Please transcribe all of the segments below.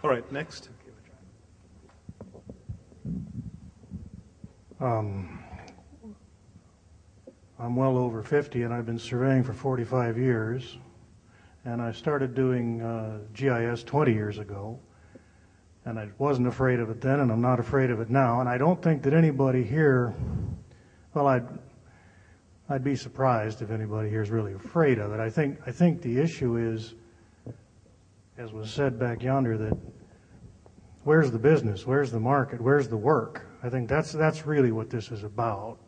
All right, next. I'm well over 50, and I've been surveying for 45 years. And I started doing GIS 20 years ago. And I wasn't afraid of it then, and I'm not afraid of it now. And I don't think that anybody here, well, I'd be surprised if anybody here is really afraid of it. I think the issue is, as was said back yonder, that where's the business, where's the market, where's the work? I think that's really what this is about.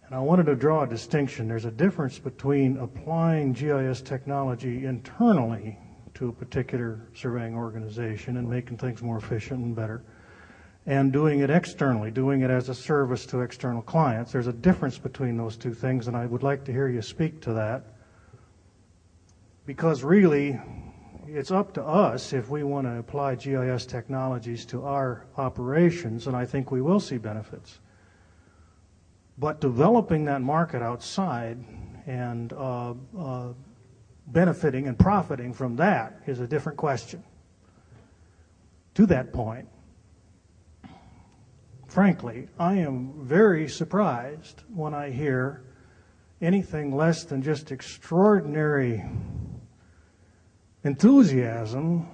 And I wanted to draw a distinction. There's a difference between applying GIS technology internally to a particular surveying organization and making things more efficient and better, and doing it externally, doing it as a service to external clients. There's a difference between those two things, and I would like to hear you speak to that, because really it's up to us if we want to apply GIS technologies to our operations, and I think we will see benefits. But developing that market outside and benefiting and profiting from that is a different question. To that point, frankly, I am very surprised when I hear anything less than just extraordinary enthusiasm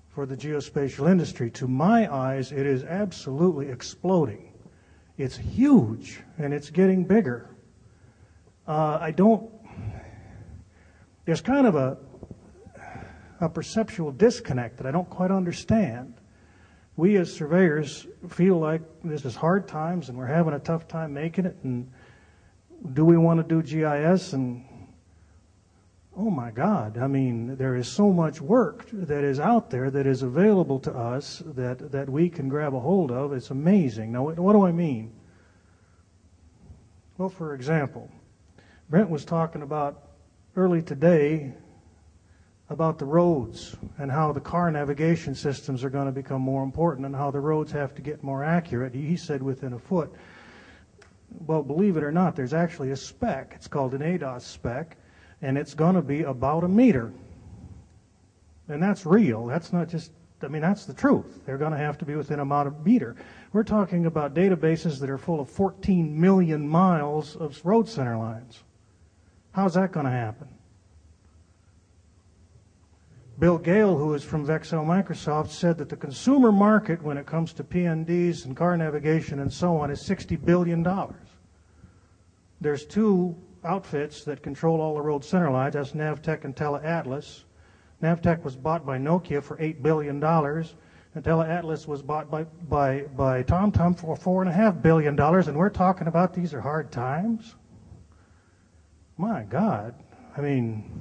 for the geospatial industry. To my eyes, it is absolutely exploding. It's huge, and it's getting bigger. There's kind of a perceptual disconnect that I don't quite understand. We as surveyors feel like this is hard times and we're having a tough time making it, and do we want to do GIS? And oh my God, I mean, there is so much work that is out there that is available to us that we can grab a hold of. It's amazing. Now, what do I mean? Well, for example, Brent was talking about early today about the roads and how the car navigation systems are going to become more important and how the roads have to get more accurate. He said within a foot. Well, believe it or not, there's actually a spec. It's called an ADOS spec, and it's going to be about a meter. And that's real. That's not just, I mean, that's the truth. They're going to have to be within about a meter. We're talking about databases that are full of 14 million miles of road center lines. How's that going to happen? Bill Gale, who is from Vexel Microsoft, said that the consumer market when it comes to PNDs and car navigation and so on is $60 billion. There's two outfits that control all the road center lines. That's Navtec and TeleAtlas. Navtec was bought by Nokia for $8 billion, and TeleAtlas was bought by TomTom for $4.5 billion, and we're talking about these are hard times? My God, I mean,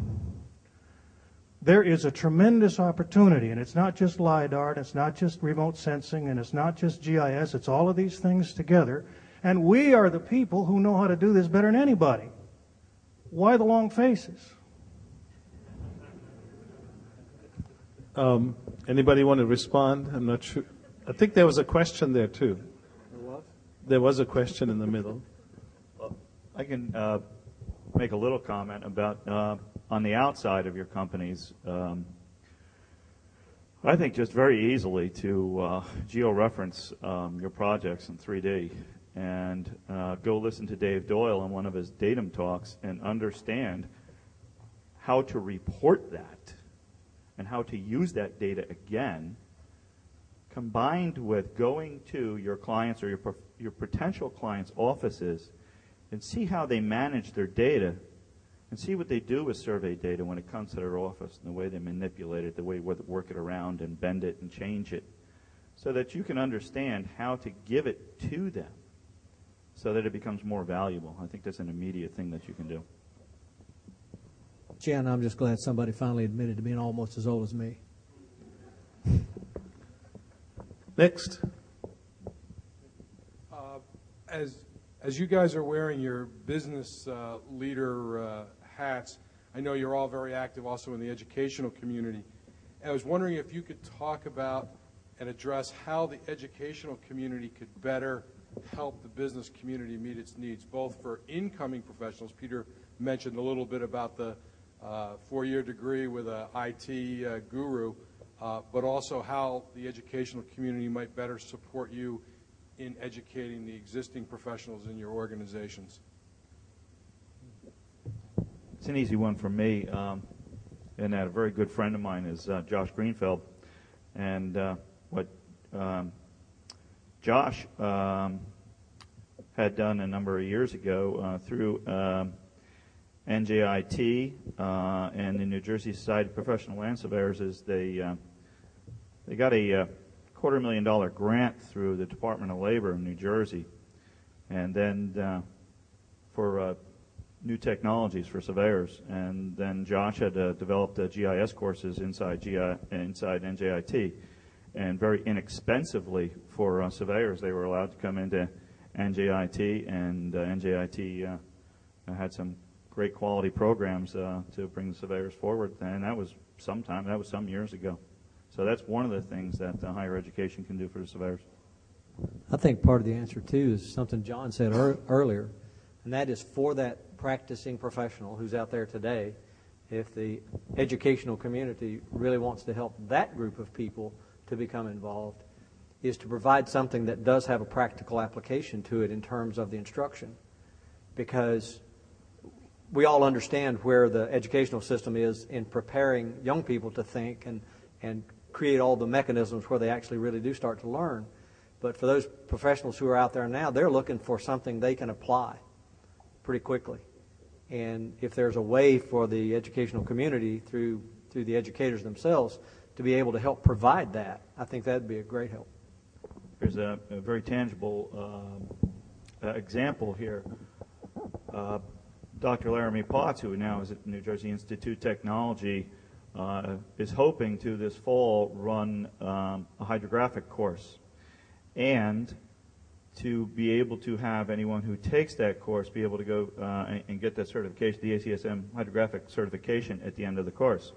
there is a tremendous opportunity, and it's not just LIDAR, and it's not just remote sensing, and it's not just GIS, it's all of these things together, and we are the people who know how to do this better than anybody. Why the long faces? Anybody want to respond? I'm not sure. I think there was a question there, too. There was? There was a question in the middle. Well, I can make a little comment about on the outside of your companies. I think just very easily to geo-reference your projects in 3D and go listen to Dave Doyle on one of his datum talks and understand how to report that and how to use that data again, combined with going to your clients or your potential clients' offices and see how they manage their data and see what they do with survey data when it comes to their office and the way they manipulate it, the way they work it around and bend it and change it, so that you can understand how to give it to them so that it becomes more valuable. I think that's an immediate thing that you can do. Jan, I'm just glad somebody finally admitted to being almost as old as me. Next. As you guys are wearing your business leader hats, I know you're all very active also in the educational community. I was wondering if you could talk about and address how the educational community could better help the business community meet its needs, both for incoming professionals. Peter mentioned a little bit about the four-year degree with an IT guru, but also how the educational community might better support you in educating the existing professionals in your organizations? It's an easy one for me, and that a very good friend of mine is Josh Greenfeld. And what Josh had done a number of years ago through NJIT and the New Jersey Society of Professional Land Surveyors is they got a $250,000 grant through the Department of Labor in New Jersey, and then for new technologies for surveyors. And then Josh had developed GIS courses inside NJIT, and very inexpensively for surveyors, they were allowed to come into NJIT, and NJIT had some great quality programs to bring the surveyors forward, and that was some years ago. So that's one of the things that higher education can do for the surveyors. I think part of the answer, too, is something John said earlier, and that is for that practicing professional who's out there today, if the educational community really wants to help that group of people to become involved, is to provide something that does have a practical application to it in terms of the instruction. Because we all understand where the educational system is in preparing young people to think and create all the mechanisms where they actually really do start to learn. But for those professionals who are out there now, they're looking for something they can apply pretty quickly. And if there's a way for the educational community through the educators themselves to be able to help provide that, I think that would be a great help. There's a very tangible example here. Dr. Laramie Potts, who now is at the New Jersey Institute of Technology, is hoping to this fall run a hydrographic course, and to be able to have anyone who takes that course be able to go and get that certification, the ACSM hydrographic certification at the end of the course.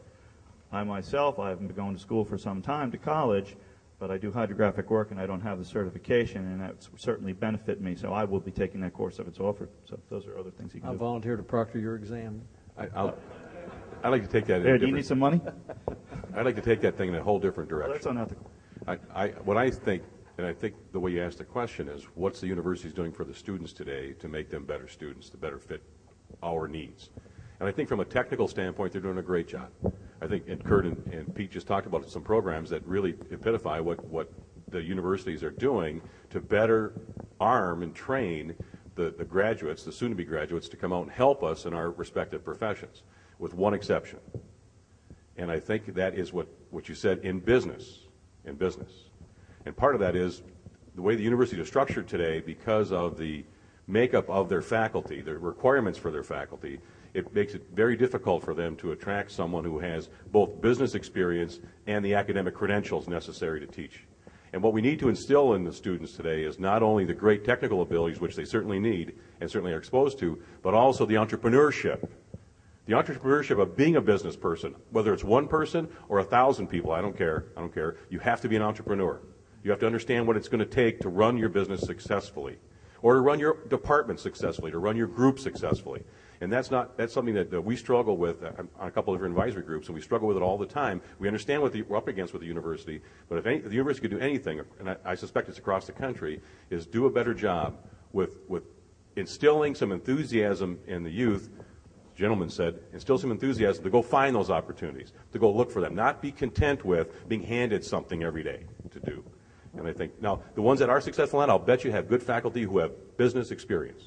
I myself, I haven't been going to school for some time, to college, but I do hydrographic work and I don't have the certification, and that would certainly benefit me, so I will be taking that course if it's offered. So those are other things you can do. I volunteer to proctor your exam. I'd like to take that. There, do you need some money? I'd like to take that thing in a whole different Well, direction. that's unethical. What I think, and I think the way you asked the question is, what's the universities doing for the students today to make them better students, to better fit our needs? And I think from a technical standpoint, they're doing a great job. I think, and Kurt and Pete just talked about some programs that really epitomized what the universities are doing to better arm and train the graduates, the soon-to-be graduates, to come out and help us in our respective professions, with one exception. And I think that is what you said in business. And part of that is the way the universities are structured today, because of the makeup of their faculty, the requirements for their faculty, it makes it very difficult for them to attract someone who has both business experience and the academic credentials necessary to teach. And what we need to instill in the students today is not only the great technical abilities, which they certainly need and certainly are exposed to, but also the entrepreneurship. The entrepreneurship of being a business person, whether it's one person or 1,000 people, I don't care. You have to be an entrepreneur. You have to understand what it's going to take to run your business successfully, or to run your department successfully, to run your group successfully. And that's something that we struggle with on a couple of different advisory groups, and we struggle with it all the time. We understand what we're up against with the university, but if the university could do anything, and I suspect it's across the country, is do a better job with instilling some enthusiasm in the youth. The gentleman said, instill some enthusiasm to go find those opportunities, to go look for them, not be content with being handed something every day to do. And I think, now, the ones that are successful in that, I'll bet you have good faculty who have business experience.